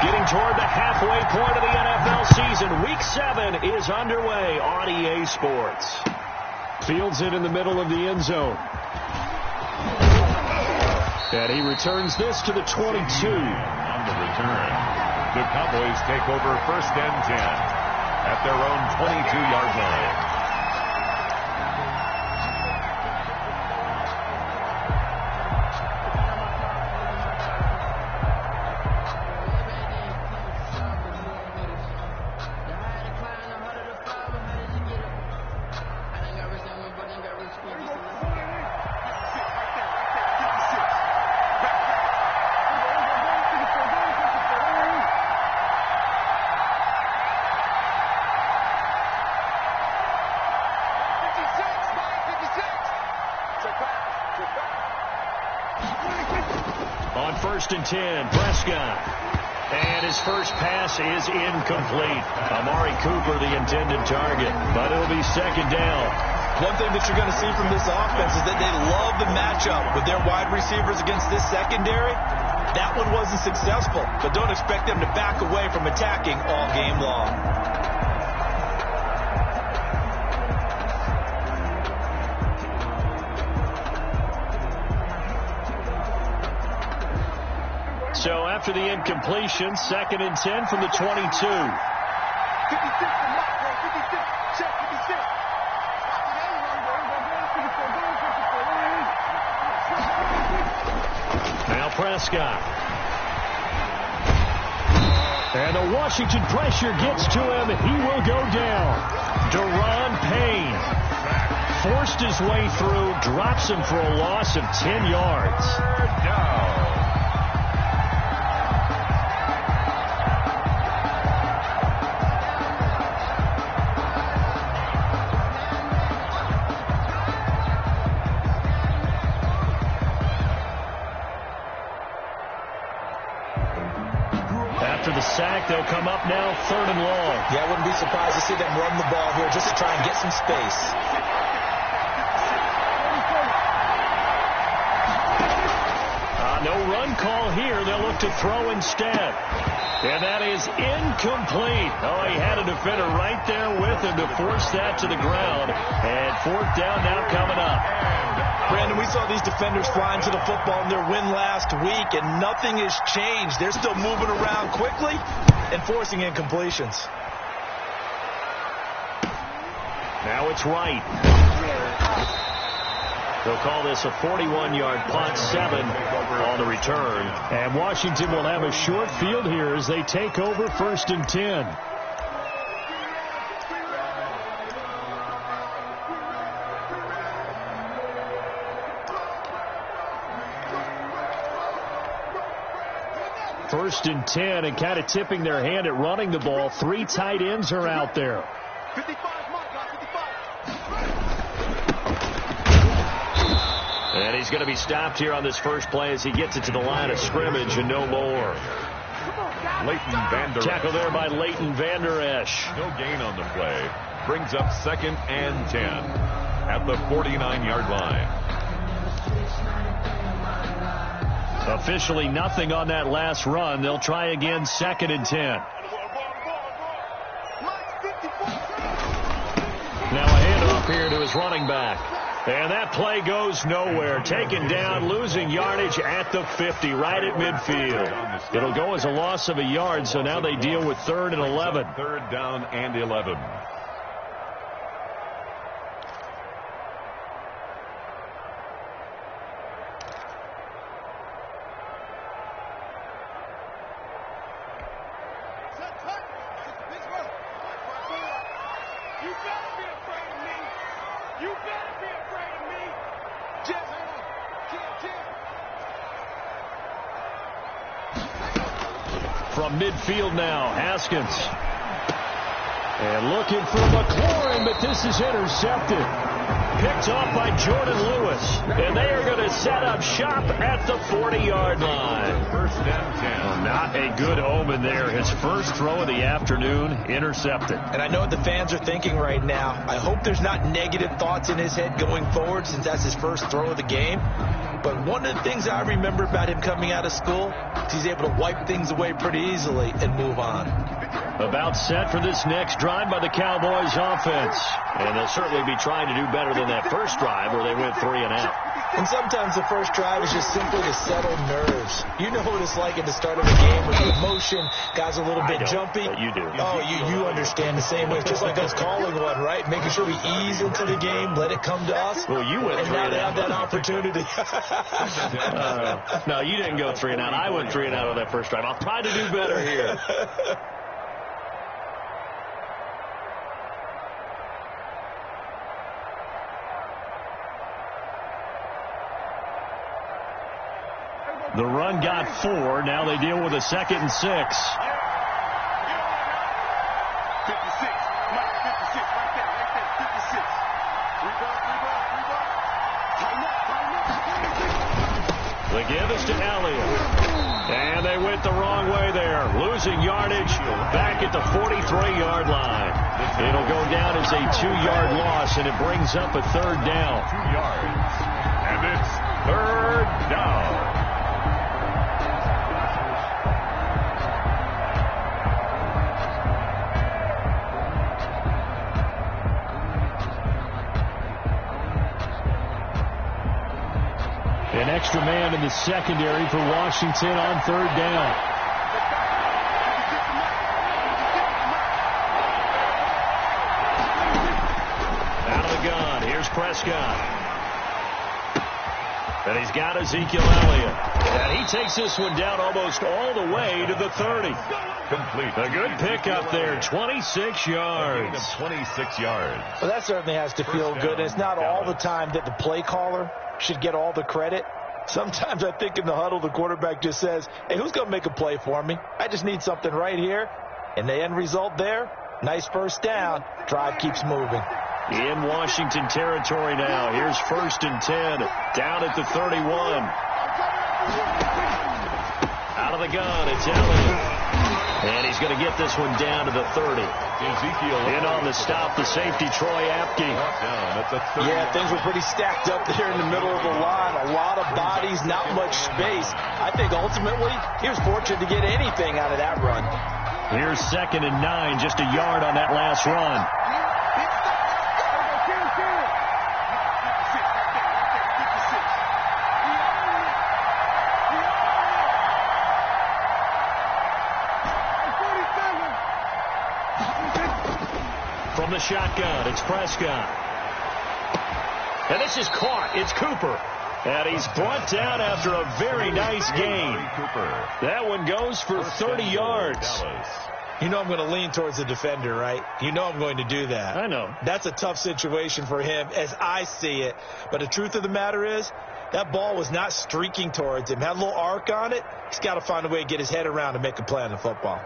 Getting toward the halfway point of the NFL season. Week 7 is underway on EA Sports. Fields it in the middle of the end zone. And he returns this to the 22. On the return, the Cowboys take over 1st and 10 at their own 22-yard line. On 1st and 10, Prescott. And his first pass is incomplete. Amari Cooper, the intended target, but it'll be 2nd down. One thing that you're going to see from this offense is that they love the matchup with their wide receivers against this secondary. That one wasn't successful, but don't expect them to back away from attacking all game long. So after the incompletion, 2nd and 10 from the 22. Now Prescott. And the Washington pressure gets to him. He will go down. Deron Payne forced his way through, drops him for a loss of 10 yards. After the sack, they'll come up now 3rd and long. Yeah, I wouldn't be surprised to see them run the ball here just to try and get some space. No run call here. They'll look to throw instead. And that is incomplete. Oh, he had a defender right there with him to force that to the ground. And 4th down now coming up. Brandon, we saw these defenders flying to the football in their win last week, and nothing has changed. They're still moving around quickly and forcing incompletions. Now it's right. They'll call this a 41-yard punt, 7 on the return. And Washington will have a short field here as they take over 1st and 10. First and 10, and kind of tipping their hand at running the ball. 3 tight ends are out there. 55. And he's going to be stopped here on this first play as he gets it to the line of scrimmage and no more. Leighton Vander Esch. Tackle there by Leighton Vander Esch. No gain on the play. Brings up 2nd and 10 at the 49-yard line. Officially nothing on that last run. They'll try again 2nd and 10. Now a handoff here to his running back. And that play goes nowhere. Taken down, losing yardage at the 50, right at midfield. It'll go as a loss of a yard, so now they deal with 3rd and 11. 3rd down and 11. From midfield now, Haskins. And looking for McLaurin, but this is intercepted. Picked off by Jordan Lewis. And they are going to set up shop at the 40-yard line. 1st and 10. Well, not a good omen there. His first throw of the afternoon, intercepted. And I know what the fans are thinking right now. I hope there's not negative thoughts in his head going forward since that's his first throw of the game. But one of the things I remember about him coming out of school is he's able to wipe things away pretty easily and move on. About set for this next drive by the Cowboys offense. And they'll certainly be trying to do better than that first drive where they went 3 and out. And sometimes the first drive is just simply to settle nerves. You know what it's like at the start of a game with the emotion, guys a little bit jumpy. But you do. Oh, you understand the same way. It's just like us calling one, right? Making sure we ease into the game, let it come to us. Well, you went 3 and out. And now they have that opportunity. No, you didn't go 3 and out. I went 3 and out on that first drive. I'll try to do better here. The run got 4. Now they deal with a 2nd and 6. 56. Mike, 56. Right there. 56. Rebound. The give is to Elliott. And they went the wrong way there. Losing yardage back at the 43-yard line. It'll go down as a 2-yard loss, and it brings up a 3rd down. 2 yards. And it's 3rd down. An extra man in the secondary for Washington on 3rd down. Out of the gun. Here's Prescott. And he's got Ezekiel Elliott. And he takes this one down almost all the way to the 30. Complete. A good pickup there. 26 yards. 26 yards. Well, that certainly has to feel good. It's not all the time that the play caller should get all the credit. Sometimes I think in the huddle, the quarterback just says, hey, who's going to make a play for me? I just need something right here. And the end result there, nice first down. Drive keeps moving. In Washington territory now. Here's 1st and 10. Down at the 31. Out of the gun, it's Elliott. And he's going to get this one down to the 30. Ezekiel in on the stop, the safety, Troy Apke. Yeah, things were pretty stacked up there in the middle of the line. A lot of bodies, not much space. I think ultimately he was fortunate to get anything out of that run. Here's 2nd and 9, just a yard on that last run. From the shotgun, it's Prescott. And this is caught. It's Cooper. And he's brought down after a very nice gain. That one goes for 30 yards. You know I'm going to lean towards the defender, right? You know I'm going to do that. I know. That's a tough situation for him as I see it. But the truth of the matter is, that ball was not streaking towards him. Had a little arc on it. He's got to find a way to get his head around and make a play on the football.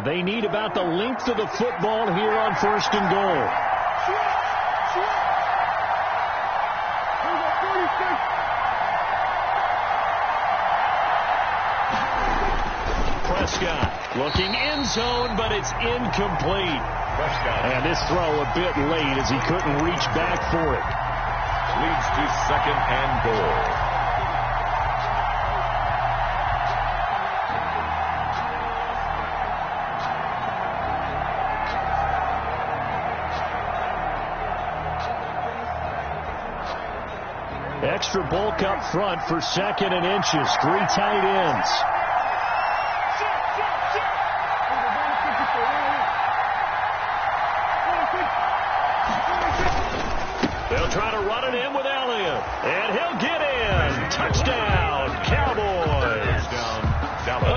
They need about the length of the football here on 1st and goal. Prescott looking end zone, but it's incomplete. And this throw a bit late as he couldn't reach back for it. Leads to 2nd and goal. Extra bulk up front for 2nd and inches. 3 tight ends. They'll try to run it in with Elliott. And he'll get in. Touchdown, Cowboys.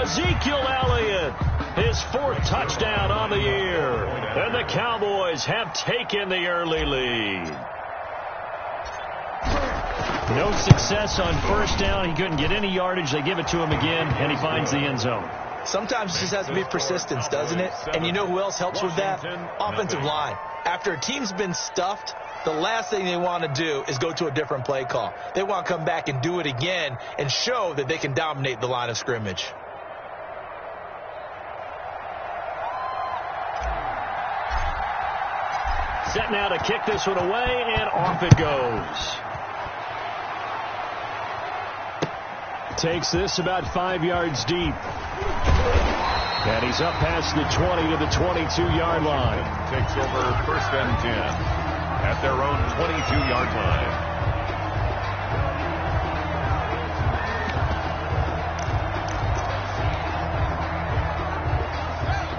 Ezekiel Elliott, his 4th touchdown on the year. And the Cowboys have taken the early lead. No success on 1st down. He couldn't get any yardage. They give it to him again, and he finds the end zone. Sometimes it just has to be persistence, doesn't it? And you know who else helps with that? Offensive line. After a team's been stuffed, the last thing they want to do is go to a different play call. They want to come back and do it again and show that they can dominate the line of scrimmage. set now to kick this one away, and off it goes. Takes this about 5 yards deep. And he's up past the 20 to the 22-yard line. Takes over first and 10 at their own 22-yard line.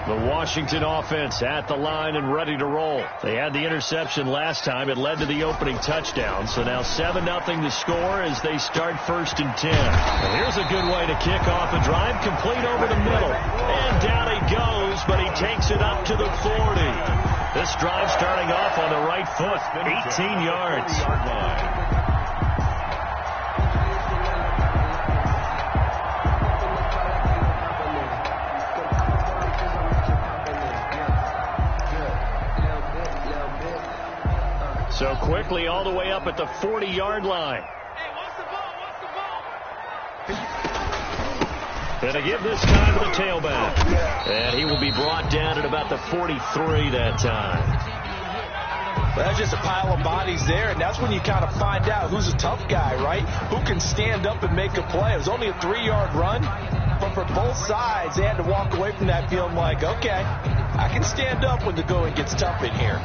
The Washington offense at the line and ready to roll. They had the interception last time. It led to the opening touchdown. So now 7-0 the score as they start first and 10. And here's a good way to kick off a drive, complete over the middle. And down he goes, but he takes it up to the 40. This drive starting off on the right foot, 18 yards. So quickly all the way up at the 40-yard line. Hey, what's the ball? And to give this time to the tailback. And he will be brought down at about the 43 that time. Well, that's just a pile of bodies there, and that's when you kind of find out who's a tough guy, right? Who can stand up and make a play. It was only a 3-yard run, but for both sides, they had to walk away from that feeling like, okay, I can stand up when the going gets tough in here.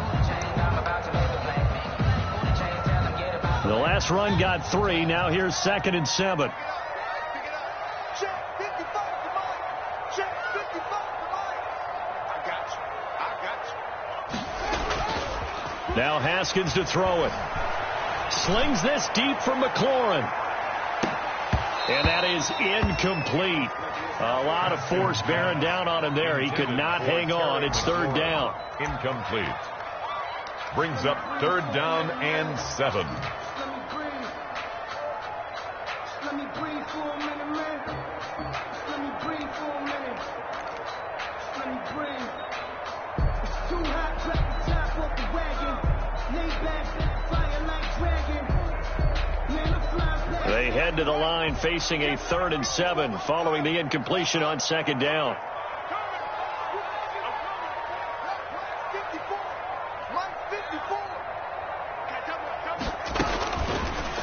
The last run got 3. Now here's 2nd and 7. Now Haskins to throw it. Slings this deep from McLaurin. And that is incomplete. A lot of force bearing down on him there. He could not hang on. It's 3rd down. Incomplete. Brings up 3rd down and 7. Let me breathe for a minute, man. Let me breathe for a minute. Let me breathe. It's too hot, drop the top off the wagon. Lay back, fire like dragon. Man, I'm flying back. They head to the line facing a 3rd and 7 following the incompletion on 2nd down.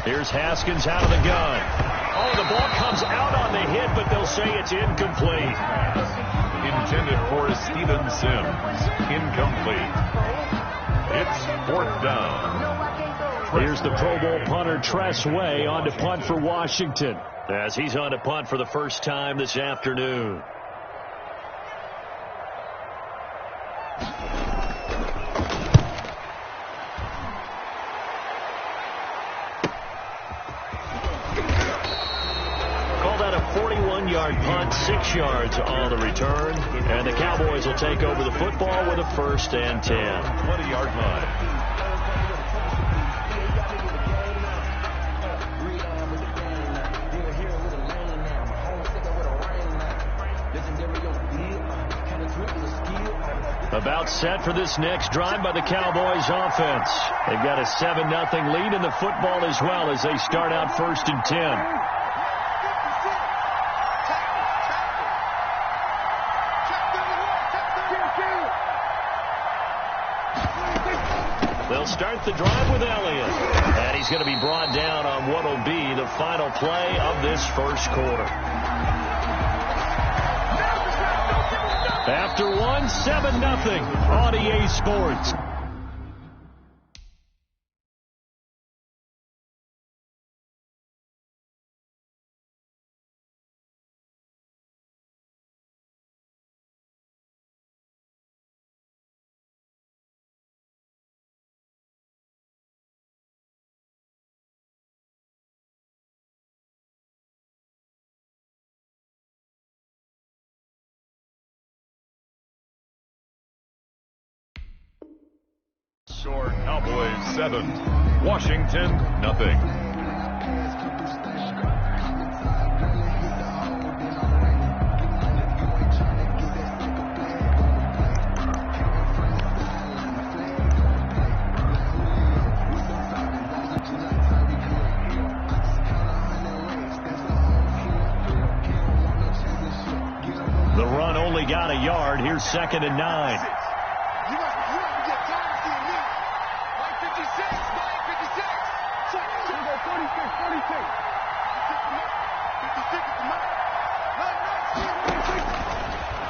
Here's Haskins out of the gun. Oh, the ball comes out on the hit, but they'll say it's incomplete. Intended for Steven Sims. Incomplete. It's 4th down. Here's the Pro Bowl punter Tress Way on to punt for Washington, as he's on to punt for the first time this afternoon. Punt, 6 yards on the return, and the Cowboys will take over the football with a 1st and 10. 20-yard line. About set for this next drive by the Cowboys offense. They've got a 7-0 lead in the football as well as they start out 1st and 10. They'll start the drive with Elliott. And he's going to be brought down on what will be the final play of this first quarter. After 7-0 on EA Sports. Score Cowboys 7, Washington nothing. The run only got a yard. Here's 2nd and 9.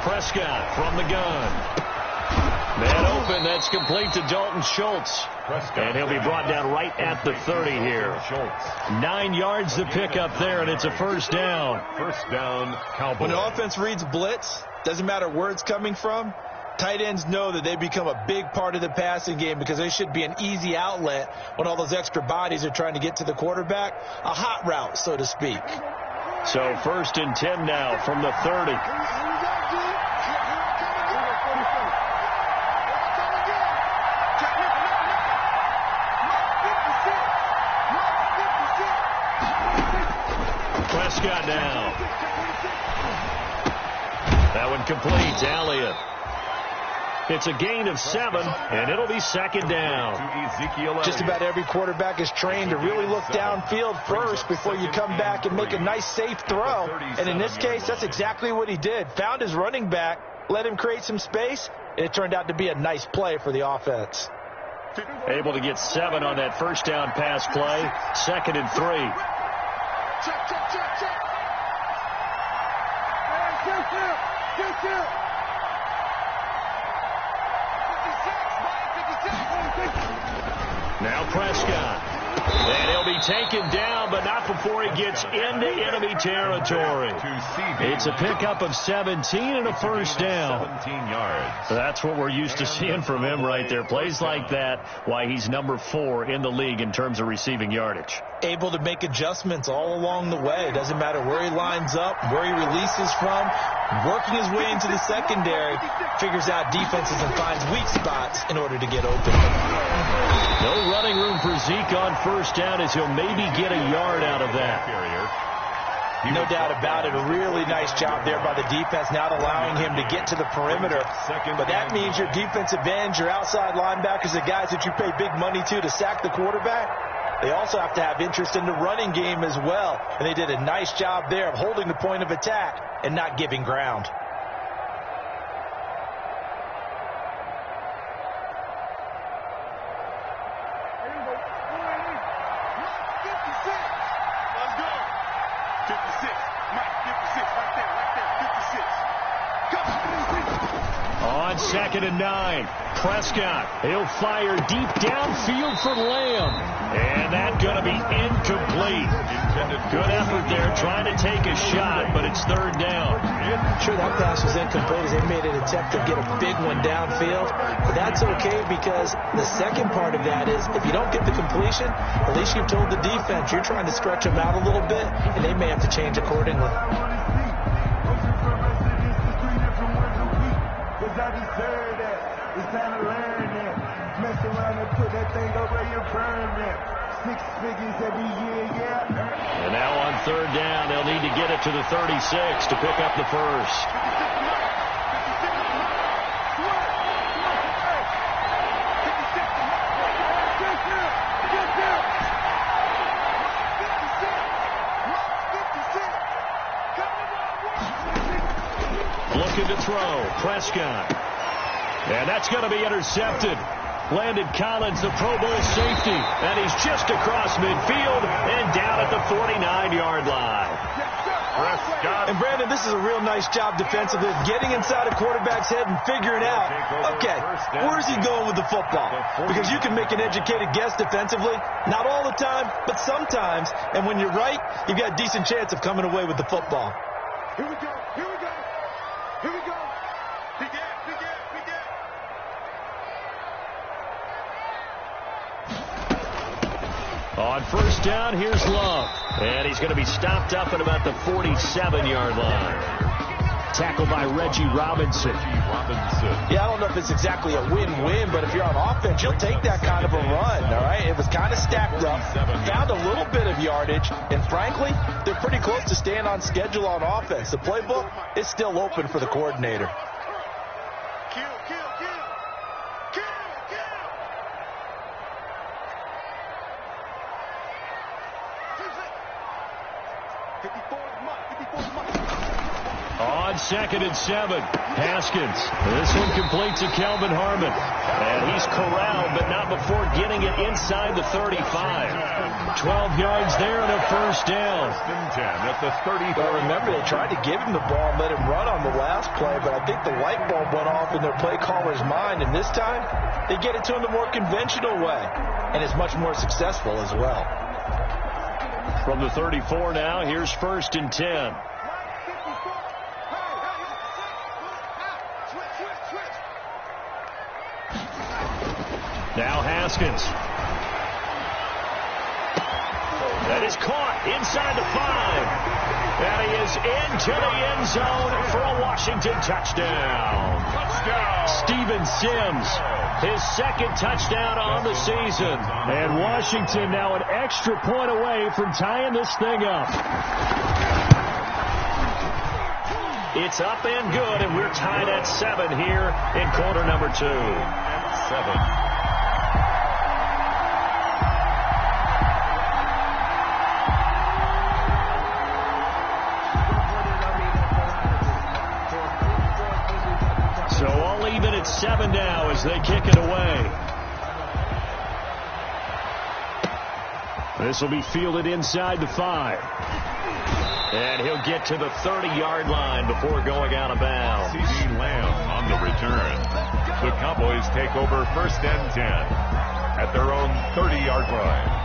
Prescott from the gun. Man open, that's complete to Dalton Schultz. And he'll be brought down right at the 30 here. 9 yards to pick up there, and it's a first down. First down, Cowboys. When the offense reads blitz, doesn't matter where it's coming from, tight ends know that they become a big part of the passing game because they should be an easy outlet when all those extra bodies are trying to get to the quarterback. A hot route, so to speak. So first and 10 now from the 30. Prescott now. That one complete to Elliott. It's a gain of 7, and it'll be second down. Just about every quarterback is trained to really look downfield first before you come back and make a nice, safe throw. And in this case, that's exactly what he did. Found his running back, let him create some space, and it turned out to be a nice play for the offense. Able to get 7 on that first down pass play. Second and 3. Check, check, check, check. Hey, Now Prescott. And he'll be taken down, but not before he gets into enemy territory. It's a pickup of 17 and a first down. 17 yards. That's what we're used to seeing from him right there. Plays like that, why he's number 4 in the league in terms of receiving yardage. Able to make adjustments all along the way. Doesn't matter where he lines up, where he releases from. Working his way into the secondary, figures out defenses and finds weak spots in order to get open. No running room for Zeke on first down as he'll maybe get a yard out of that. No doubt about it. A really nice job there by the defense, not allowing him to get to the perimeter. But that means your defensive ends, your outside linebackers, the guys that you pay big money to sack the quarterback, they also have to have interest in the running game as well. And they did a nice job there of holding the point of attack and not giving ground. On second and 9, Prescott, he'll fire deep downfield for Lamb. And that's going to be incomplete. Good effort there trying to take a shot, but it's third down. Sure, that pass was incomplete as they made an attempt to get a big one downfield. But that's okay because the second part of that is if you don't get the completion, at least you've told the defense you're trying to stretch them out a little bit, and they may have to change accordingly. I deserve that. It's time to learn that. Mess around and put that thing over your permit. 6 figures every year, yeah. And now on third down, they'll need to get it to the 36 to pick up the first. Looking to throw, Prescott. And that's going to be intercepted. Landon Collins, the Pro Bowl safety. And he's just across midfield and down at the 49-yard line. Prescott. And Brandon, this is a real nice job defensively, getting inside a quarterback's head and figuring out, okay, where's he going with the football? Because you can make an educated guess defensively, not all the time, but sometimes. And when you're right, you've got a decent chance of coming away with the football. Here we go. Here we go. Here we go. Big gap, big gap, big gap. On first down, here's Love. And he's going to be stopped up at about the 47-yard line. Tackled by Reggie Robinson. Yeah, I don't know if it's exactly a win-win, but if you're on offense, you'll take that kind of a run, all right? It was kind of stacked up, found a little bit of yardage, and frankly, they're pretty close to staying on schedule on offense. The playbook is still open for the coordinator. Kill, kill, kill. Kill, kill. 2nd and 7. Haskins. This one complete to Kelvin Harmon. And he's corralled, but not before getting it inside the 35. 12 yards there and a first down. 10 at the 30. Well, remember, they tried to give him the ball and let him run on the last play, but I think the light bulb went off in their play caller's mind, and this time they get it to him the more conventional way, and it's much more successful as well. From the 34 now, here's 1st and 10. Now Haskins. That is caught inside the 5. And he is into the end zone for a Washington touchdown. Steven Sims, his 2nd touchdown on the season. And Washington now an extra point away from tying this thing up. It's up and good, and we're tied at 7 here in quarter number 2. 7. So all even at 7 now as they kick it away. This will be fielded inside the 5. And he'll get to the 30-yard line before going out of bounds. C.D. Lamb on the return. The Cowboys take over 1st and 10 at their own 30-yard line.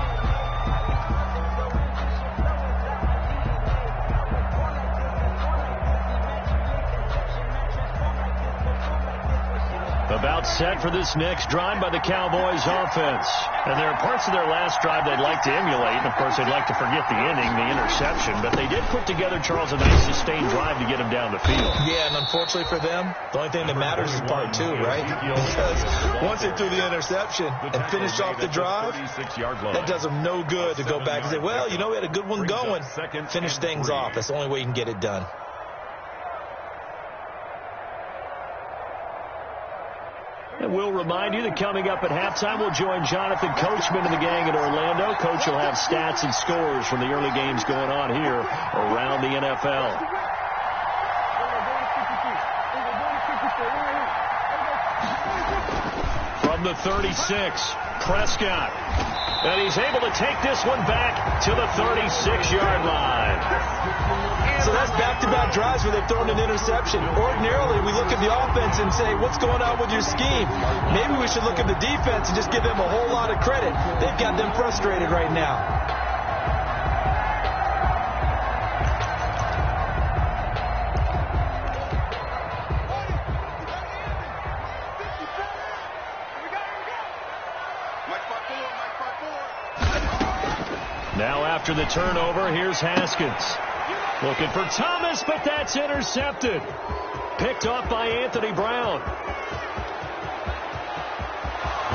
About set for this next drive by the Cowboys offense. And there are parts of their last drive they'd like to emulate. And, of course, they'd like to forget the inning, the interception. But they did put together, Charles, a nice sustained drive to get them down the field. Yeah, and unfortunately for them, the only thing that matters is part 2, right? Because once they threw the interception and finished off the drive, that does them no good to go back and say, well, you know, we had a good one going. Finish things off. That's the only way you can get it done. And we'll remind you that coming up at halftime, we'll join Jonathan Coachman and the gang in Orlando. Coach will have stats and scores from the early games going on here around the NFL. From the 36, Prescott. And he's able to take this one back to the 36-yard line. So that's back-to-back drives where they've thrown an interception. Ordinarily, we look at the offense and say, what's going on with your scheme? Maybe we should look at the defense and just give them a whole lot of credit. They've got them frustrated right now. Now after the turnover, here's Haskins. Looking for Thomas, but that's intercepted. Picked off by Anthony Brown.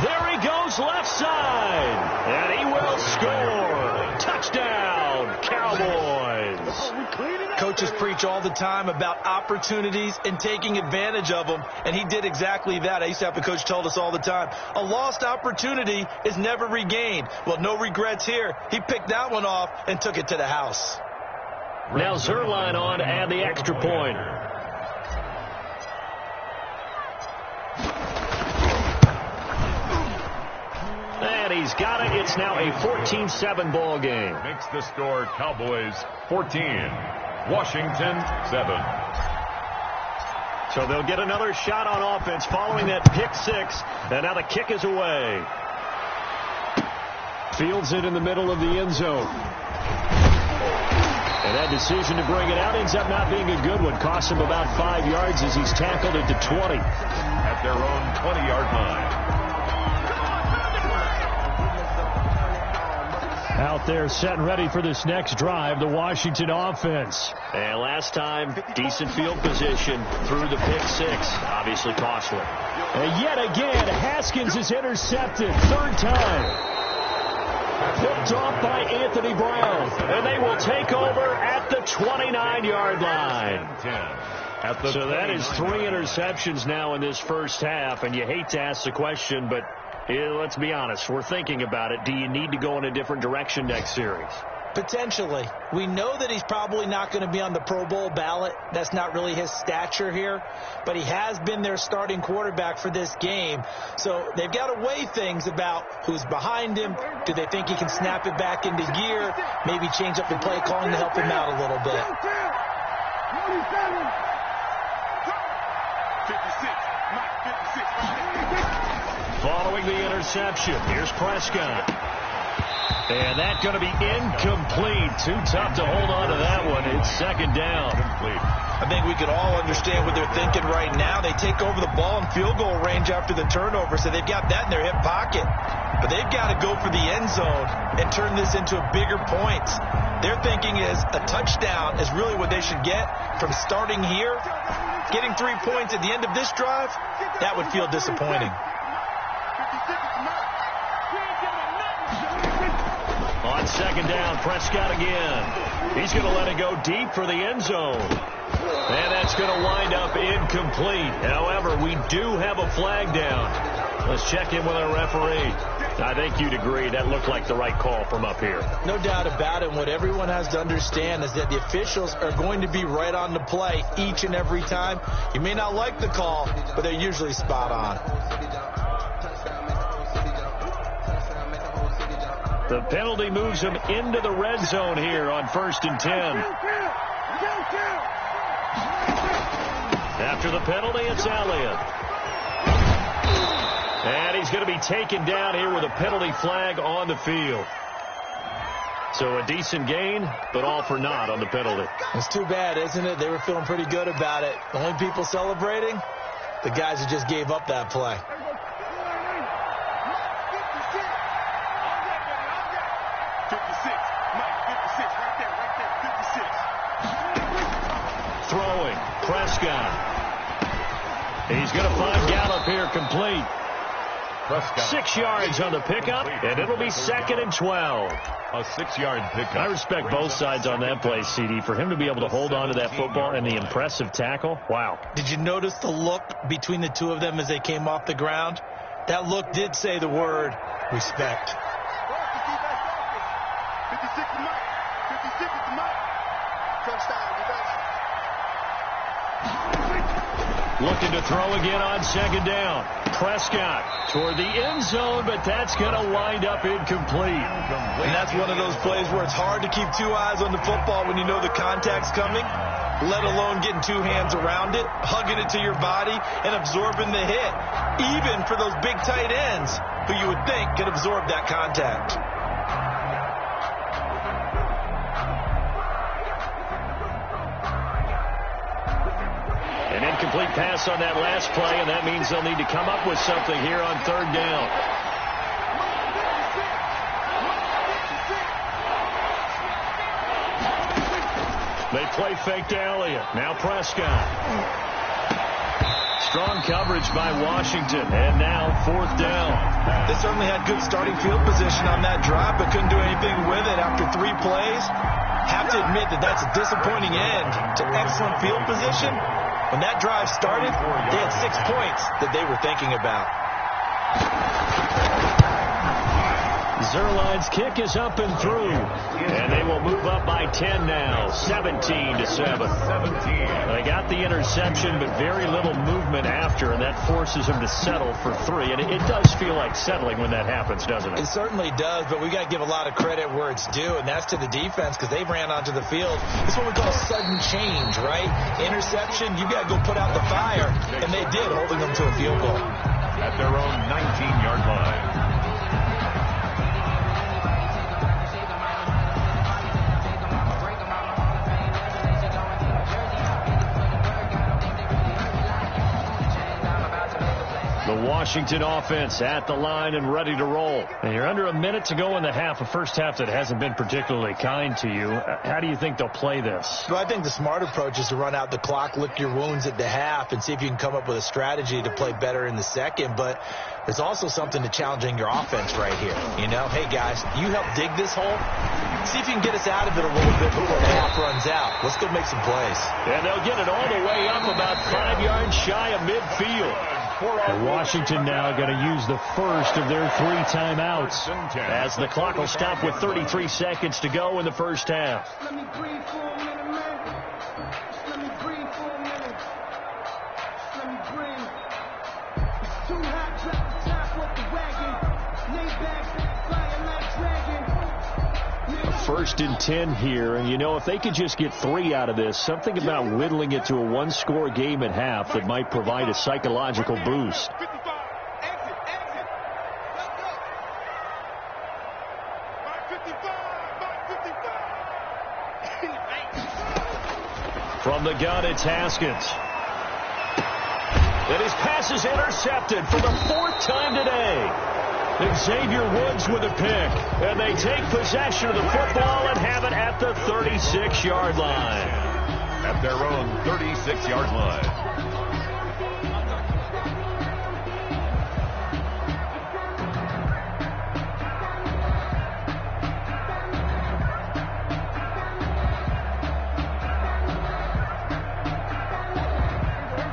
There he goes left side. And he will score. Touchdown, Cowboys. Coaches preach all the time about opportunities and taking advantage of them, and he did exactly that. I used to have a coach told us all the time, a lost opportunity is never regained. Well, no regrets here. He picked that one off and took it to the house. Now Zerline on to add the extra point. And he's got it. It's now a 14-7 ball game. Makes the score Cowboys 14, Washington 7. So they'll get another shot on offense following that pick six. And now the kick is away. Fields it in the middle of the end zone. And that decision to bring it out ends up not being a good one. Costs him about 5 yards as he's tackled it to 20. At their own 20-yard line. Out there set and ready for this next drive, the Washington offense. And last time, decent field position through the pick six. Obviously costly. And yet again, Haskins is intercepted. Third time. Picked off by Anthony Brown. And they will take over at the 29-yard line. So that is 3 interceptions now in this first half. And you hate to ask the question, but let's be honest. We're thinking about it. Do you need to go in a different direction next series? Potentially. We know that he's probably not going to be on the Pro Bowl ballot. That's not really his stature here. But he has been their starting quarterback for this game. So they've got to weigh things about who's behind him. Do they think he can snap it back into gear? Maybe change up the play calling to help him out a little bit. 56. Following the interception, here's Prescott. And that's going to be incomplete. Too tough to hold on to that one. It's second down. I think we could all understand what they're thinking right now. They take over the ball in field goal range after the turnover, so they've got that in their hip pocket. But they've got to go for the end zone and turn this into a bigger point. Their thinking is a touchdown is really what they should get from starting here. Getting 3 points at the end of this drive, that would feel disappointing. On second down, Prescott again. He's going to let it go deep for the end zone. And that's going to wind up incomplete. However, we do have a flag down. Let's check in with our referee. I think you'd agree that looked like the right call from up here. No doubt about it. What everyone has to understand is that the officials are going to be right on the play each and every time. You may not like the call, but they're usually spot on. The penalty moves him into the red zone here on 1st and 10. After the penalty, it's Elliott. And he's going to be taken down here with a penalty flag on the field. So a decent gain, but all for naught on the penalty. It's too bad, isn't it? They were feeling pretty good about it. The only people celebrating, the guys who just gave up that play. Throwing, Prescott. He's going to find Gallup here complete. Prescott. 6 yards on the pickup, and it'll be 2nd and 12. A 6-yard pickup. I respect both sides on that play, CD. For him to be able to hold on to that football and the impressive tackle, wow. Did you notice the look between the two of them as they came off the ground? That look did say the word respect. 56 is Mike. 56 is Mike. Touchdown, defense. Looking to throw again on second down. Prescott toward the end zone, but that's going to wind up incomplete. And that's one of those plays where it's hard to keep 2 eyes on the football when you know the contact's coming, let alone getting 2 hands around it, hugging it to your body, and absorbing the hit, even for those big tight ends who you would think could absorb that contact. An incomplete pass on that last play, and that means they'll need to come up with something here on 3rd down. They play fake to Elliott. Now Prescott. Strong coverage by Washington, and now 4th down. They certainly had good starting field position on that drive, but couldn't do anything with it after 3 plays. Have to admit that that's a disappointing end to excellent field position. When that drive started, they had 6 points that they were thinking about. Zerline's kick is up and through, and they will move up by 10 now, 17-7. They got the interception, but very little movement after, and that forces them to settle for 3. And it does feel like settling when that happens, doesn't it? It certainly does, but we got to give a lot of credit where it's due, and that's to the defense because they ran onto the field. It's what we call sudden change, right? Interception, you got to go put out the fire, and they did, holding them to a field goal. At their own 19-yard line. The Washington offense at the line and ready to roll. And you're under a minute to go in the half, a first half that hasn't been particularly kind to you. How do you think they'll play this? Well, I think the smart approach is to run out the clock, lick your wounds at the half, and see if you can come up with a strategy to play better in the second. But there's also something to challenging your offense right here. You know, hey, guys, you help dig this hole. See if you can get us out of it a little bit before the half runs out. Let's go make some plays. And they'll get it all the way up about 5 yards shy of midfield. And Washington now going to use the first of their 3 timeouts as the clock will stop with 33 seconds to go in the first half. Let me breathe for a minute, man. Just let me breathe for a minute. Just let me breathe. It's too hot, drop the top off the wagon. Lay back, flying like dragon. First and 10 here, and you know, if they could just get 3 out of this, something about whittling it to a 1-score game at half that might provide a psychological boost. From the gun, it's Haskins. And his pass is intercepted for the 4th time today. Xavier Woods with a pick, and they take possession of the football and have it at the 36-yard line. At their own 36-yard line.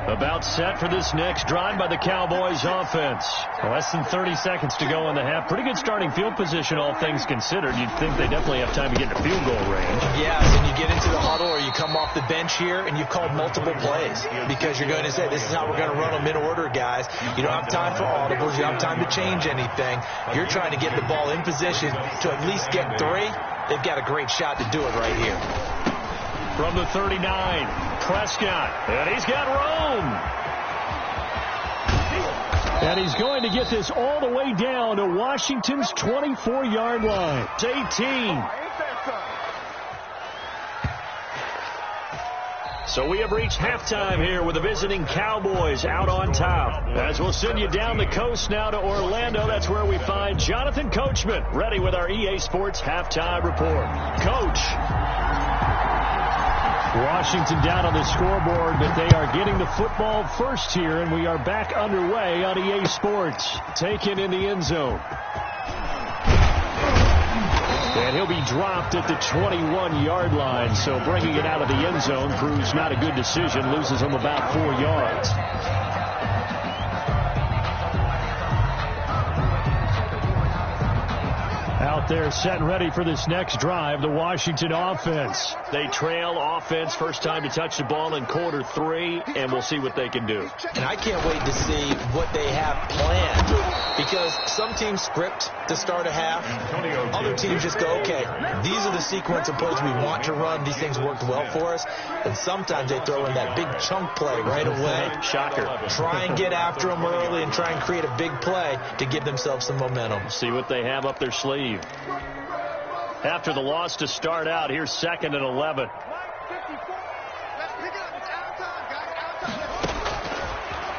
About set for this next drive by the Cowboys offense. Less than 30 seconds to go in the half. Pretty good starting field position, all things considered. You'd think they definitely have time to get into field goal range. Yes, and you get into the huddle or you come off the bench here and you've called multiple plays because you're going to say, this is how we're going to run them in order, guys. You don't have time for audibles. You don't have time to change anything. You're trying to get the ball in position to at least get 3. They've got a great shot to do it right here. From the 39, Prescott, and he's got room. And he's going to get this all the way down to Washington's 24-yard line. It's 18. So we have reached halftime here with the visiting Cowboys out on top. As we'll send you down the coast now to Orlando, that's where we find Jonathan Coachman, ready with our EA Sports halftime report. Coach. Washington down on the scoreboard, but they are getting the football first here, and we are back underway on EA Sports. Taken in the end zone. And he'll be dropped at the 21-yard line, so bringing it out of the end zone proves not a good decision, loses him about 4 yards. Out there set and ready for this next drive, the Washington offense. They trail offense, first time to touch the ball in quarter 3, and we'll see what they can do. And I can't wait to see what they have planned because some teams script to start a half. Other teams just go, okay, these are the sequence of plays we want to run. These things worked well for us. And sometimes they throw in that big chunk play right away. Shocker. Try and get after them early and try and create a big play to give themselves some momentum. See what they have up their sleeve. After the loss to start out, here's 2nd and 11.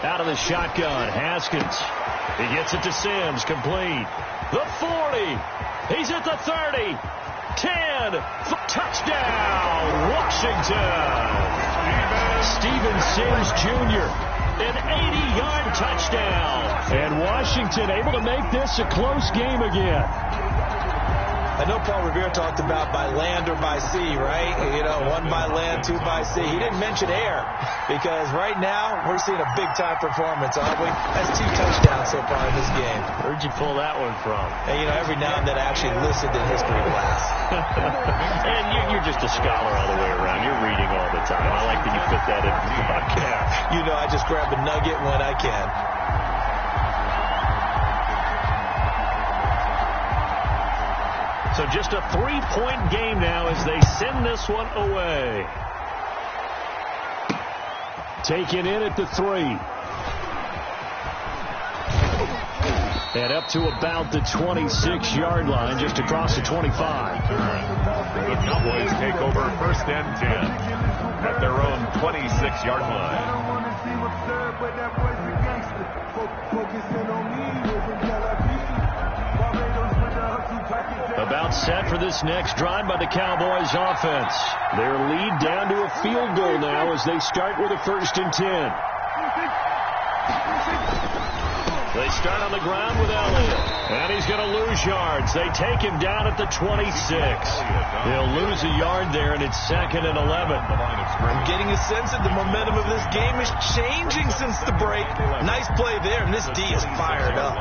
Out of the shotgun, Haskins. He gets it to Sims, complete. The 40. He's at the 30. 10. Touchdown, Washington. Steven Sims Jr. An 80-yard touchdown. And Washington able to make this a close game again. I know Paul Revere talked about by land or by sea, right? You know, 1 by land, 2 by sea. He didn't mention air because right now we're seeing a big-time performance, aren't we? That's 2 touchdowns so far in this game. Where'd you pull that one from? And, you know, every now and then I actually listened in history class. And you're just a scholar all the way around. You're reading all the time. I like that you fit that into the podcast. You know, I just grab a nugget when I can. So just a 3-point game now as they send this one away. Taken in at the 3. And up to about the 26-yard line, just across the 25. The Cowboys take over 1st and 10 at their own 26-yard line. About set for this next drive by the Cowboys offense. Their lead down to a field goal now as they start with a 1st and 10. They they start on the ground with Elliott. And he's going to lose yards. They take him down at the 26. He'll lose a yard there, and it's 2nd and 11. I'm getting a sense that the momentum of this game is changing since the break. Nice play there, and this D is fired up.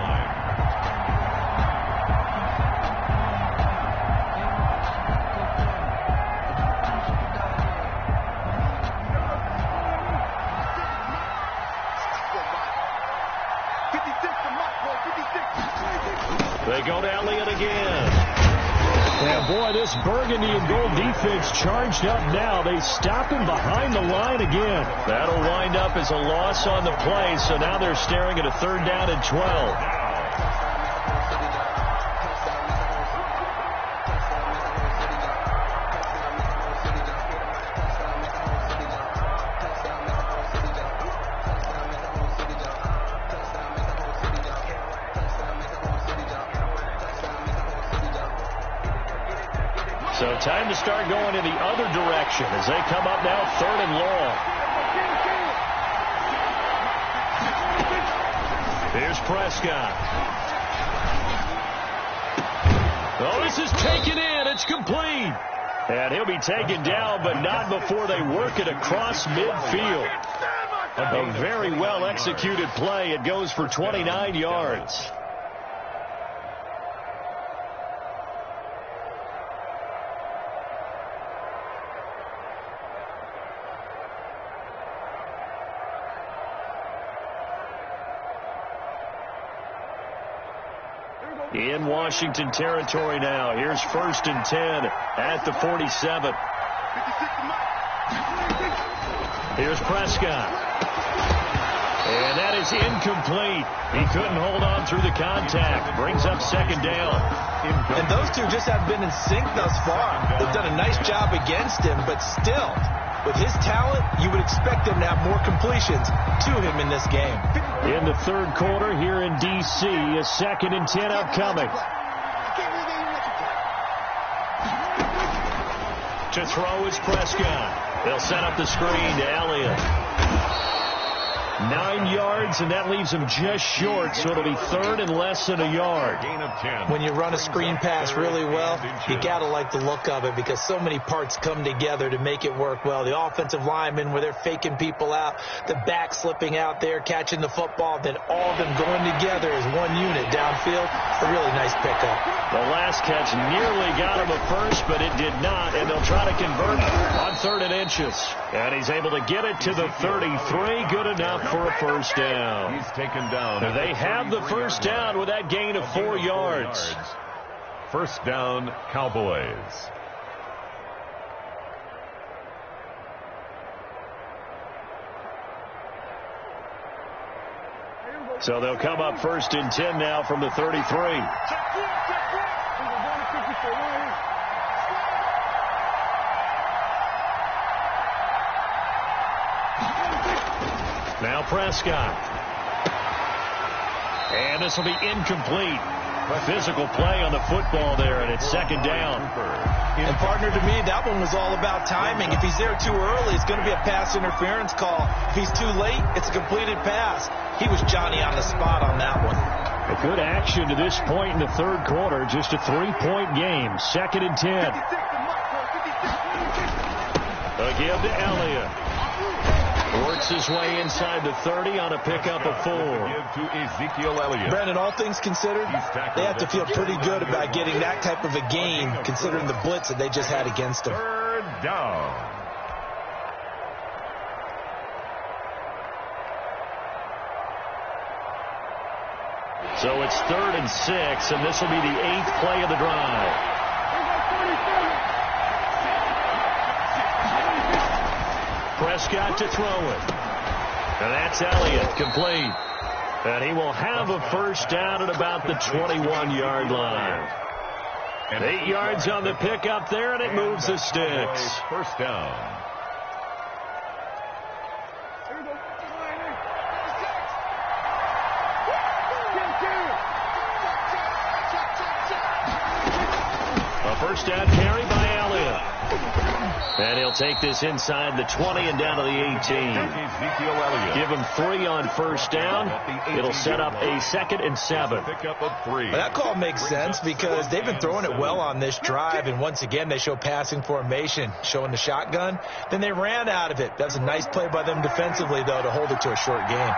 They go to Elliott again. Yeah, boy, this burgundy and gold defense charged up now. They stop him behind the line again. That'll wind up as a loss on the play, so now they're staring at a 3rd down and 12. So time to start going in the other direction as they come up now 3rd and long. Here's Prescott. Oh, this is taken in. It's complete. And he'll be taken down, but not before they work it across midfield. A very well executed play. It goes for 29 yards. In Washington territory now. Here's 1st and 10 at the 47. Here's Prescott. And that is incomplete. He couldn't hold on through the contact. Brings up 2nd down. And those two just have been in sync thus far. They've done a nice job against him, but still, with his talent, you would expect him to have more completions to him in this game. In the 3rd quarter here in D.C., a 2nd and 10 upcoming. To throw is Prescott. They'll set up the screen to Elliott. 9 yards, and that leaves him just short, so it'll be 3rd and less than a yard. When you run a screen pass really well, you got to like the look of it because so many parts come together to make it work well. The offensive linemen, where they're faking people out, the back slipping out there, catching the football, then all of them going together as one unit downfield. A really nice pickup. The last catch nearly got him a first, but it did not, and they'll try to convert on 3rd and inches. And he's able to get it to the 33. Good enough for a 1st down. He's taken down. They have the 1st down with that gain of 4 yards. 1st down, Cowboys. So they'll come up 1st and 10 now from the 33. Now Prescott. And this will be incomplete. Physical play on the football there, and it's 2nd down. And partner, to me, that one was all about timing. If he's there too early, it's going to be a pass interference call. If he's too late, it's a completed pass. He was Johnny on the spot on that one. A good action to this point in the 3rd quarter. Just a 3-point game. 2nd and 10. Again to Elliott. Works his way inside the 30 on a pickup of 4. To Ezekiel Elliott. Brandon, all things considered, they have to feel pretty good about getting that type of a gain, considering the blitz that they just had against them. 3rd down. So it's 3rd and 6, and this will be the 8th play of the drive. Prescott to throw it. And that's Elliott, complete. And he will have a 1st down at about the 21-yard line. And 8 yards on the pickup there, and it moves the sticks. 1st down. A 1st down carry by Elliott. And he'll take this inside the 20 and down to the 18. Give him 3 on first down. It'll set up a 2nd and 7. Well, that call makes sense because they've been throwing it well on this drive, and once again they show passing formation, showing the shotgun. Then they ran out of it. That's a nice play by them defensively, though, to hold it to a short game.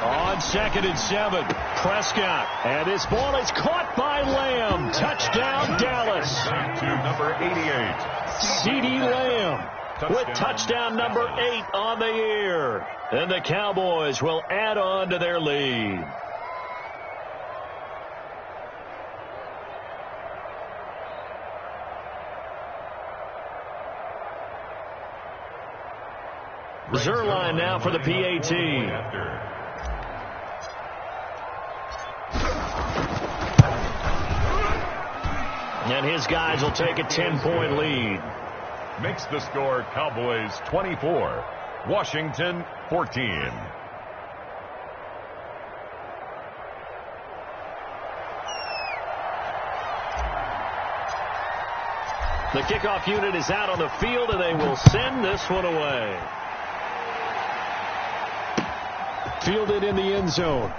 On 2nd and 7, Prescott. And this ball is caught by Lamb. Touchdown, Dallas. To number 88. CeeDee Lamb with touchdown number 8 on the year. And the Cowboys will add on to their lead. Zerline now for the PAT. And his guys will take a 10-point lead. Makes the score Cowboys 24, Washington 14. The kickoff unit is out on the field, and they will send this one away. Fielded in the end zone.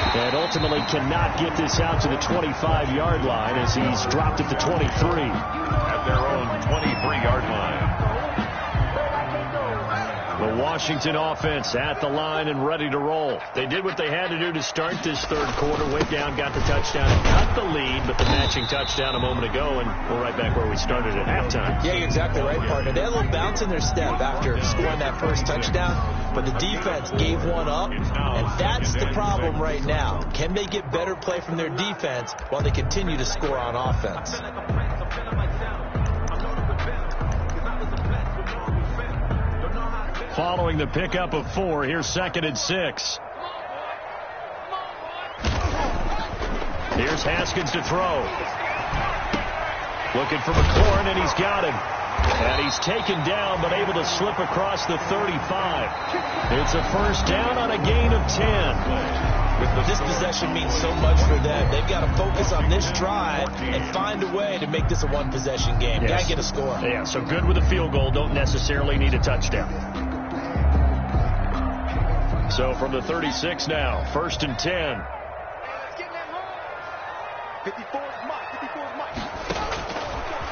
And ultimately cannot get this out to the 25-yard line as he's dropped at the 23. At their own 23-yard line. The Washington offense at the line and ready to roll. They did what they had to do to start this third quarter. Went down, got the touchdown, and cut the lead, but the matching touchdown a moment ago, and we're right back where we started at halftime. Yeah, you're exactly right, partner. They had a little bounce in their step after scoring that first touchdown, but the defense gave one up, and that's the problem right now. Can they get better play from their defense while they continue to score on offense? Following the pickup of 4, here's 2nd and 6. Here's Haskins to throw. Looking for McLaurin, and he's got him. And he's taken down, but able to slip across the 35. It's a first down on a gain of 10. This possession means so much for them. They've got to focus on this drive and find a way to make this a one-possession game. Yes. Got to get a score. Yeah, so good with a field goal. Don't necessarily need a touchdown. So from the 36 now, 1st and 10. 54 is Mike. 54 is Mike.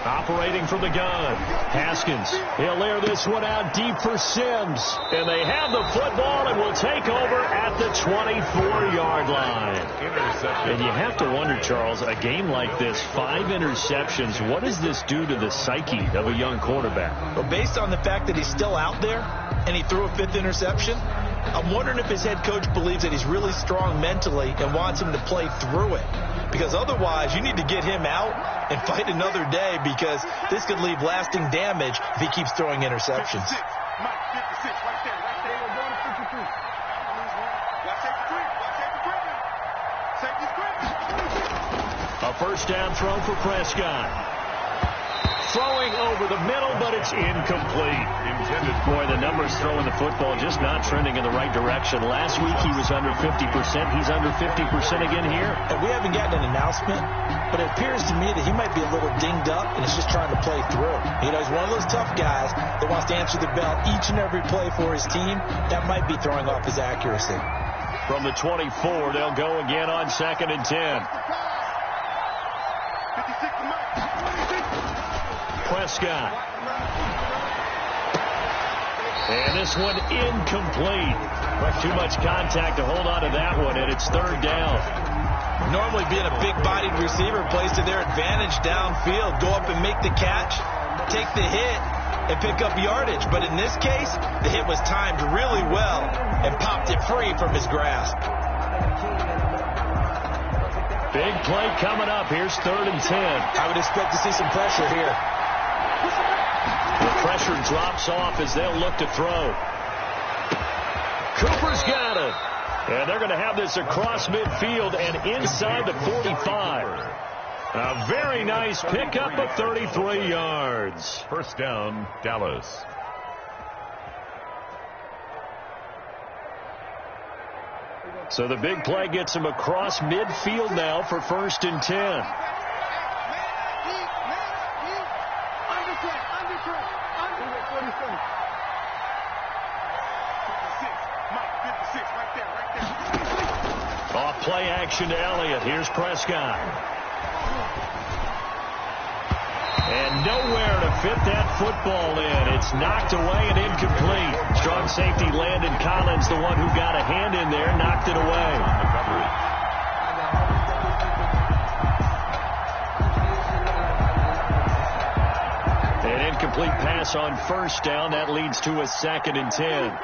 Operating from the gun. Haskins. He'll air this one out deep for Sims. And they have the football and will take over at the 24-yard line. And you have to wonder, Charles, a game like this, 5 interceptions, what does this do to the psyche of a young quarterback? Well, based on the fact that he's still out there and he threw a 5th interception, I'm wondering if his head coach believes that he's really strong mentally and wants him to play through it. Because otherwise, you need to get him out and fight another day, because this could leave lasting damage if he keeps throwing interceptions. 56. Mike, 56, right there, right there. We're going to 52. Watch safety Griffin. Safety Griffin. A first down throw for Prescott. Throwing over the middle, but it's incomplete. Boy, the numbers throwing the football just not trending in the right direction. Last week he was under 50%. He's under 50% again here. And we haven't gotten an announcement, but it appears to me that he might be a little dinged up and is just trying to play through. You know, he's one of those tough guys that wants to answer the bell each and every play for his team. That might be throwing off his accuracy. From the 24, they'll go again on 2nd and 10. 56 to Mike. Prescott. And this one incomplete. Too much contact to hold on to that one, and it's 3rd down. Normally being a big-bodied receiver plays to their advantage downfield. Go up and make the catch, take the hit, and pick up yardage. But in this case, the hit was timed really well and popped it free from his grasp. Big play coming up. Here's 3rd and 10. I would expect to see some pressure here. The pressure drops off as they'll look to throw. Cooper's got it. And they're going to have this across midfield and inside the 45. A very nice pickup of 33 yards. First down, Dallas. So the big play gets him across midfield now for 1st and 10. Off play action to Elliott. Here's Prescott. And nowhere to fit that football in. It's knocked away and incomplete. Strong safety Landon Collins, the one who got a hand in there, knocked it away. An incomplete pass on 1st down. That leads to a 2nd and 10.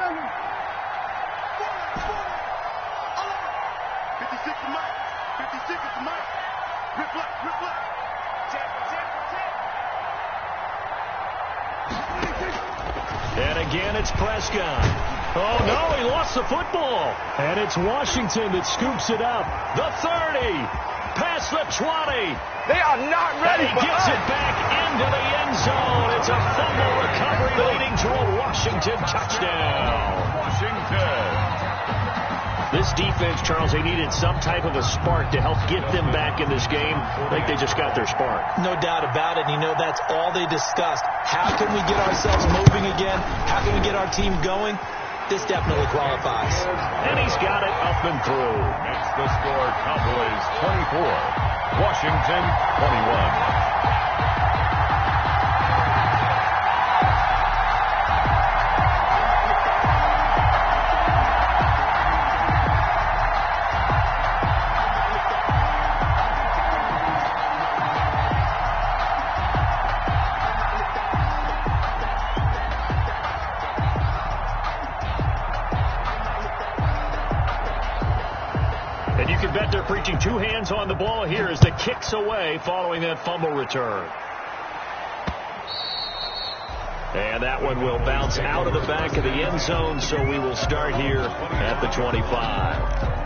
And again, it's Prescott. Oh, no, he lost the football. And it's Washington that scoops it up. The 30, past the 20. They are not ready for gets it back into the end zone. It's a fumble recovery leading to a Washington touchdown. Washington. This defense, Charles, they needed some type of a spark to help get them back in this game. I think they just got their spark. No doubt about it. And, that's all they discussed. How can we get ourselves moving again? How can we get our team going? This definitely qualifies. And he's got it up and through. Makes the score Cowboys 24, Washington 21. They're preaching 2 hands on the ball here as the kick's away following that fumble return. And that one will bounce out of the back of the end zone, so we will start here at the 25.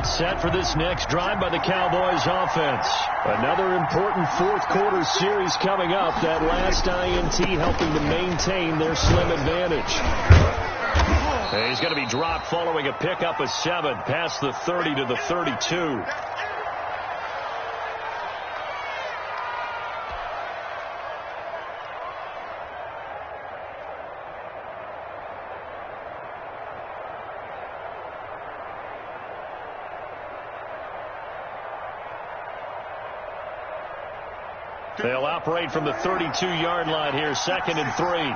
Set for this next drive by the Cowboys offense. Another important 4th quarter series coming up. That last INT helping to maintain their slim advantage. He's going to be dropped following a pickup of 7 past the 30 to the 32. They'll operate from the 32-yard line here, 2nd and 3.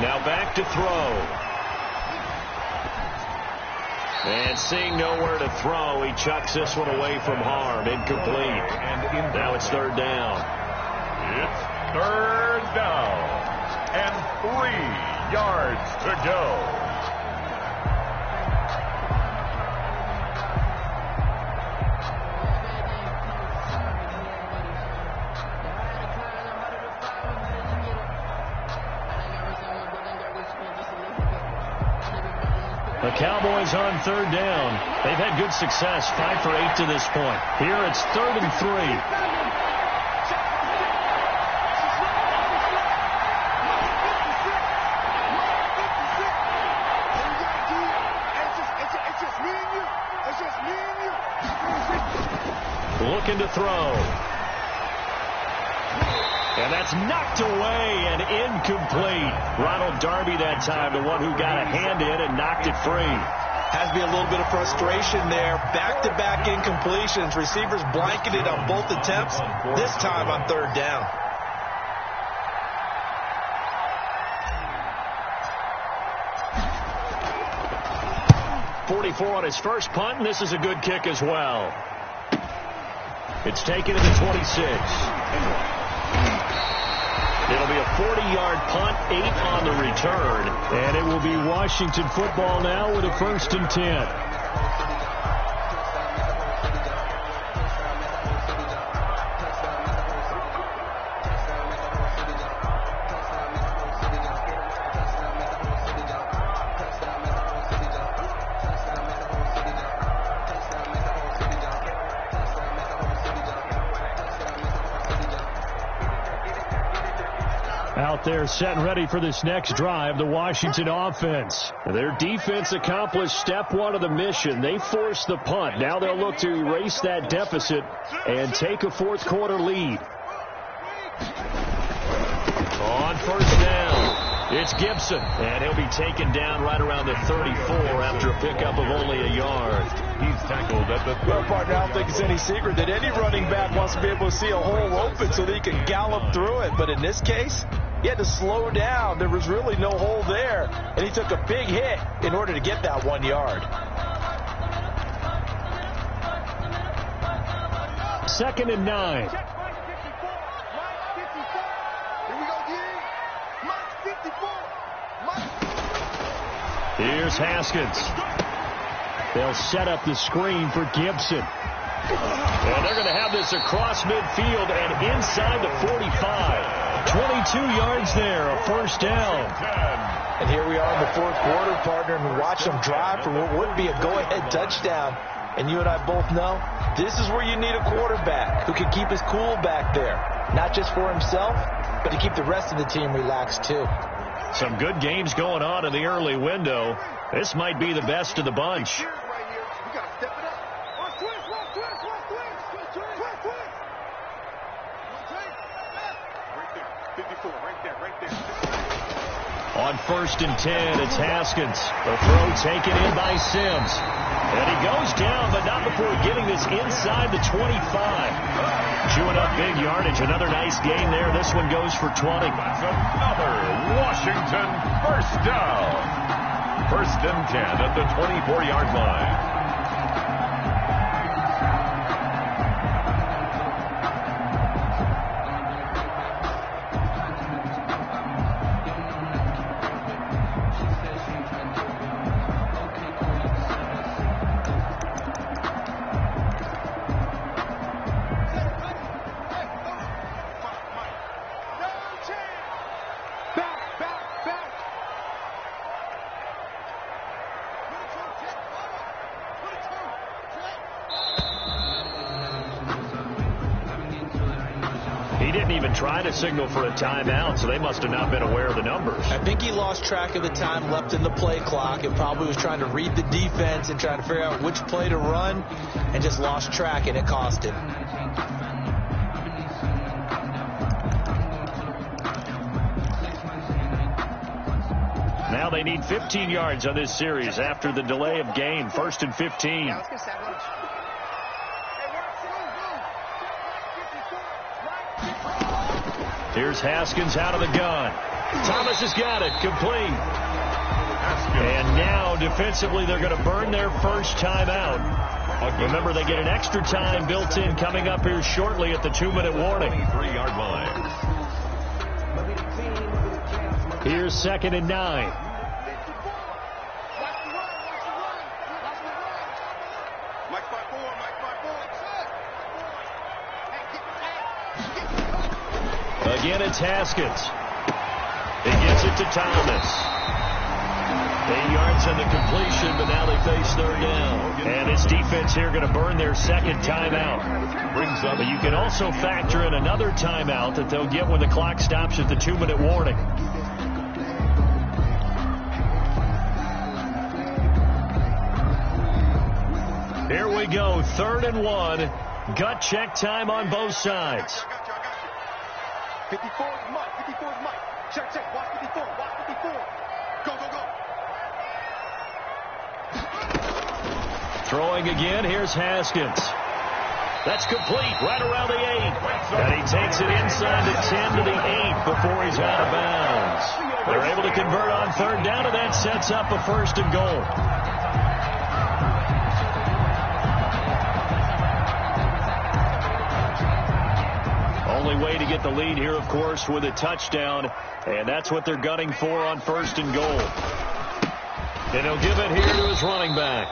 Now back to throw. And seeing nowhere to throw, he chucks this one away from harm. Incomplete. And now it's 3rd down. It's 3rd down and 3 yards to go. The Cowboys on 3rd down. They've had good success, 5 for 8 to this point. Here it's 3rd and 3. Looking to throw. And that's knocked away and incomplete. Ronald Darby that time, the one who got a hand in and knocked it free. Has to be a little bit of frustration there. Back-to-back incompletions. Receivers blanketed on both attempts, this time on 3rd down. .44 on his first punt, and this is a good kick as well. It's taken to the 26. It'll be a 40-yard punt, 8 on the return. And it will be Washington football now with a 1st and 10. Out there set and ready for this next drive, the Washington offense. Their defense accomplished step 1 of the mission. They forced the punt. Now they'll look to erase that deficit and take a 4th quarter lead. On 1st down, it's Gibson. And he'll be taken down right around the 34 after a pickup of only a yard. He's tackled at the 30. Well, partner, I don't think it's any secret that any running back wants to be able to see a hole open so that he can gallop through it. But in this case, he had to slow down. There was really no hole there, and he took a big hit in order to get that 1 yard. 2nd and 9. Here's Haskins. They'll set up the screen for Gibson. And they're going to have this across midfield and inside the 45. 22 yards there, a 1st down. And here we are in the 4th quarter, partner, and we watch them drive for what would be a go-ahead touchdown. And you and I both know this is where you need a quarterback who can keep his cool back there. Not just for himself, but to keep the rest of the team relaxed too. Some good games going on in the early window. This might be the best of the bunch. On 1st and 10, it's Haskins. The throw taken in by Sims. And he goes down, but not before getting this inside the 25. Chewing up big yardage. Another nice gain there. This one goes for 20. That's another Washington 1st down. 1st and 10 at the 24-yard line. Trying to signal for a timeout, so they must have not been aware of the numbers. I think he lost track of the time left in the play clock and probably was trying to read the defense and trying to figure out which play to run and just lost track, and it cost him. Now they need 15 yards on this series after the delay of game. 1st and 15. Here's Haskins out of the gun. Thomas has got it. Complete. And now, defensively, they're going to burn their 1st timeout. Remember, they get an extra time built in coming up here shortly at the 2-minute warning. 23-yard line. Here's 2nd and 9. Again, it's Haskins. He gets it to Thomas. 8 yards on the completion, but now they face 3rd down. And this defense here going to burn their 2nd timeout. Brings up, but you can also factor in another timeout that they'll get when the clock stops at the 2-minute warning. Here we go, 3rd and 1. Gut check time on both sides. 54 is Mike. 54 is Mike. Check, check. Watch 54. Watch 54. Go, go, go. Throwing again. Here's Haskins. That's complete right around the 8. And he takes it inside the 10 to the 8 before he's out of bounds. They're able to convert on 3rd down, and that sets up a 1st and goal. Only way to get the lead here, of course, with a touchdown. And that's what they're gunning for on 1st and goal. And he'll give it here to his running back.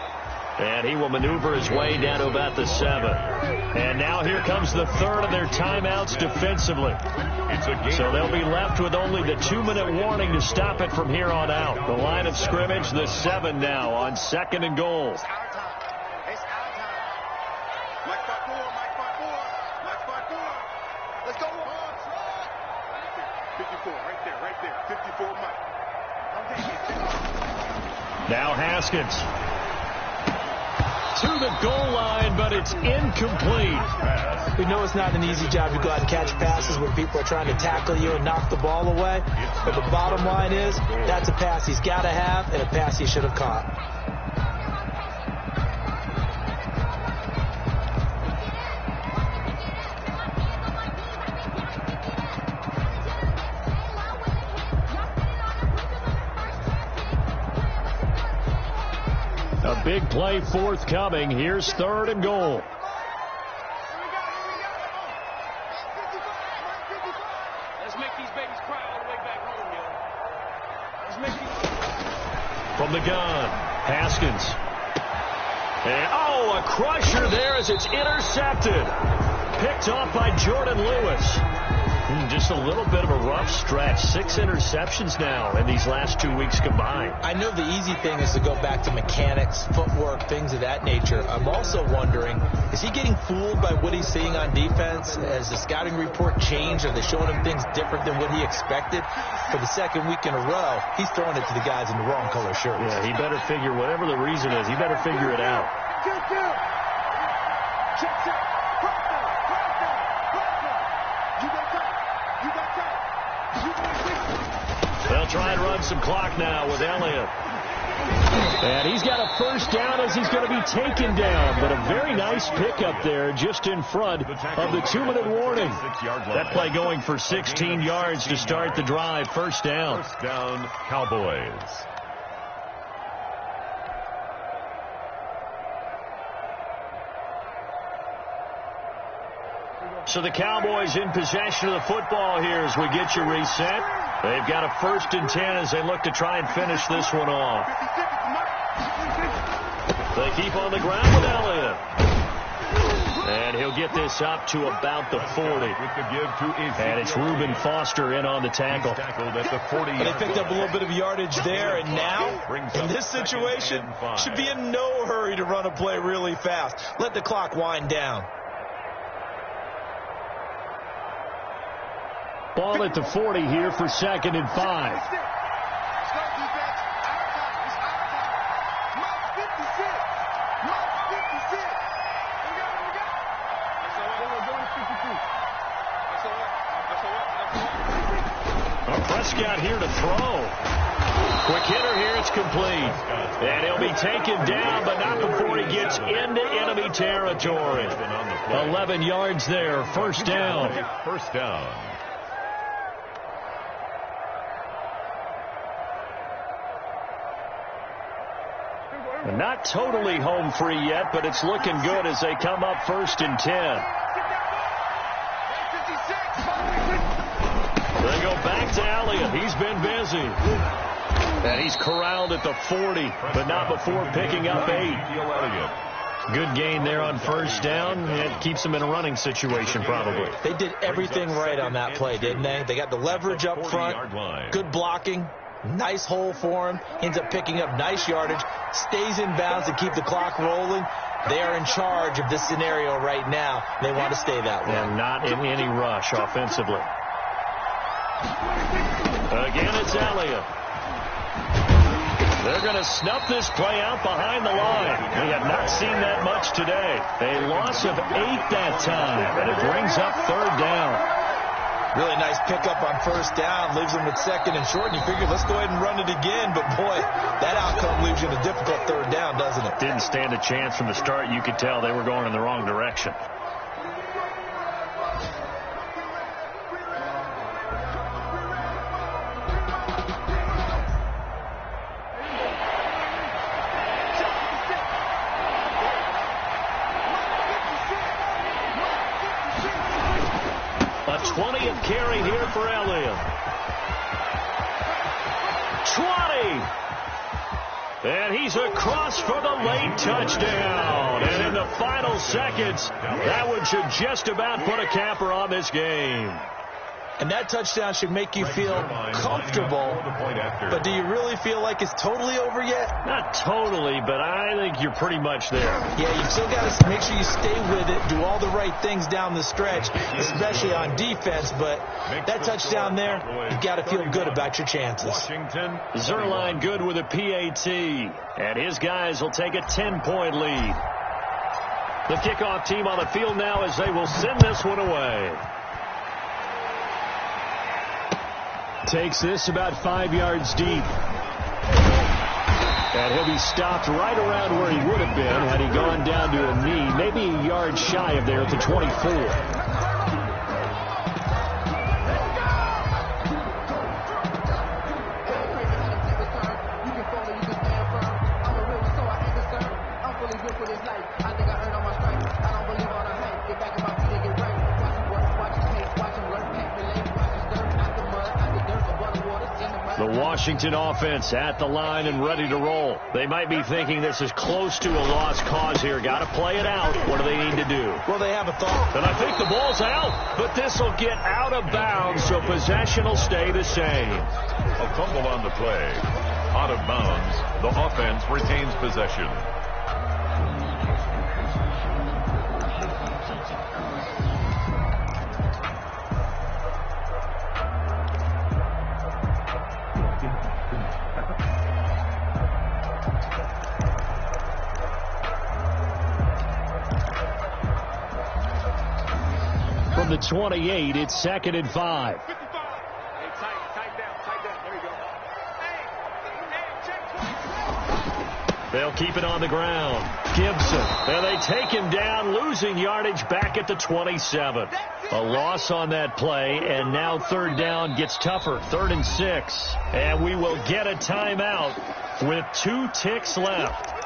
And he will maneuver his way down to about the 7. And now here comes the 3rd of their timeouts defensively. So they'll be left with only the 2-minute warning to stop it from here on out. The line of scrimmage, the 7 now on 2nd and goal. It's our time. It's our time. Mike 5-4, Mike 5-4, Mike 5-4. Let's go. 54, right there. 54, Mike. Now Haskins. To the goal line, but it's incomplete. We know it's not an easy job to go out and catch passes when people are trying to tackle you and knock the ball away. But the bottom line is, that's a pass he's got to have and a pass he should have caught. A big play forthcoming. Here's 3rd and goal. Let's make these babies cry all the way back home, yo. Let's make these... From the gun, Haskins. And, oh, a crusher there as it's intercepted. Picked off by Jordan Lewis. Just a little bit of a rough stretch. 6 interceptions now in these last 2 weeks combined. I know the easy thing is to go back to mechanics, footwork, things of that nature. I'm also wondering, is he getting fooled by what he's seeing on defense? Has the scouting report changed? Are they showing him things different than what he expected? For the 2nd week in a row, he's throwing it to the guys in the wrong color shirts. Yeah, he better figure, whatever the reason is, he better figure it out. They'll try and run some clock now with Elliott. And he's got a 1st down as he's going to be taken down. But a very nice pickup there just in front of the 2-minute warning. That play going for 16 yards to start the drive. 1st down. 1st down, Cowboys. So the Cowboys in possession of the football here as we get you reset. They've got a 1st and 10 as they look to try and finish this one off. They keep on the ground with Elliott. And he'll get this up to about the 40. With the give to and it's Reuben Foster in on the tackle. Tackled at the 40. They picked up a little bit of yardage there, and now, in this situation, should be in no hurry to run a play really fast. Let the clock wind down. Ball at the 40 here for 2nd and 5. Prescott here to throw. Quick hitter here, it's complete. And he'll be taken down, but not before he gets into enemy territory. 11 yards there, 1st down. 1st down. Not totally home free yet, but it's looking good as they come up 1st and 10. They go back to Elliott. He's been busy. And he's corralled at the 40, but not before picking up 8. Good gain there on 1st down. It keeps them in a running situation probably. They did everything right on that play, didn't they? They got the leverage up front, good blocking, nice hole for him. Ends up picking up nice yardage, stays in bounds to keep the clock rolling. They are in charge of this scenario right now. They want to stay that way. And not in any rush offensively. Again, it's Elliott. They're going to snuff this play out behind the line. We have not seen that much today. A loss of 8 that time, and it brings up 3rd down. Really nice pickup on 1st down. Leaves them with 2nd and short. And you figure, let's go ahead and run it again. But, boy, that outcome leaves you in a difficult 3rd down, doesn't it? Didn't stand a chance from the start. You could tell they were going in the wrong direction. here for Elliott. 20. And he's across for the late touchdown. And in the final seconds, that one should just about put a capper on this game. And that touchdown should make you feel comfortable. But do you really feel like it's totally over yet? Not totally, but I think you're pretty much there. Yeah, you've still got to make sure you stay with it, do all the right things down the stretch, especially on defense. But that touchdown there, you've got to feel good about your chances. Zerline good with a PAT. And his guys will take a 10-point lead. The kickoff team on the field now as they will send this one away. Takes this about 5 yards deep. And he'll be stopped right around where he would have been had he gone down to a knee, maybe a yard shy of there at the 24. Washington offense at the line and ready to roll. They might be thinking this is close to a lost cause here. Got to play it out. What do they need to do? Well, they have a thought. And I think the ball's out, but this will get out of bounds, so possession will stay the same. A fumble on the play. Out of bounds. The offense retains possession. From the 28, it's 2nd and 5. Hey, tight down. There you go. They'll keep it on the ground. Gibson. And they take him down, losing yardage back at the 27. A loss on that play, and now 3rd down gets tougher. 3rd and 6. And we will get a timeout with 2 ticks left.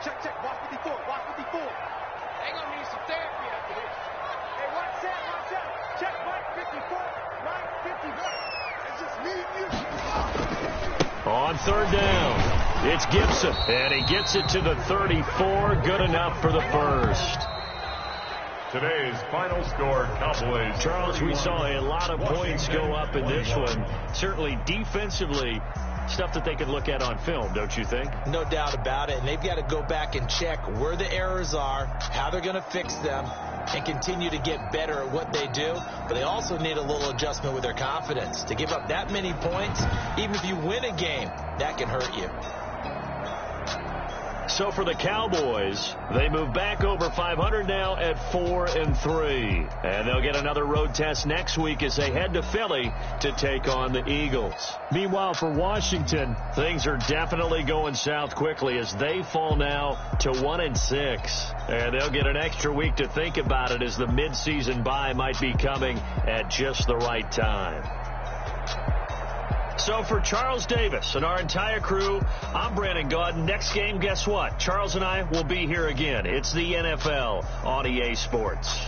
Check, watch 54. They're going to need some therapy after this. Hey, watch out. Check, Mike 54. Mike 54. It's just me and you. On 3rd down, it's Gibson, and he gets it to the 34. Good enough for the first. Today's final score, Cowboys. Charles, we saw a lot of points go up in this one. Certainly defensively, stuff that they can look at on film, don't you think? No doubt about it. And they've got to go back and check where the errors are, how they're going to fix them, and continue to get better at what they do. But they also need a little adjustment with their confidence. To give up that many points, even if you win a game, that can hurt you. So for the Cowboys, they move back over 500 now at 4-3. And they'll get another road test next week as they head to Philly to take on the Eagles. Meanwhile, for Washington, things are definitely going south quickly as they fall now to 1-6. And they'll get an extra week to think about it as the midseason bye might be coming at just the right time. So for Charles Davis and our entire crew, I'm Brandon Gaudin. Next game, guess what? Charles and I will be here again. It's the NFL on EA Sports.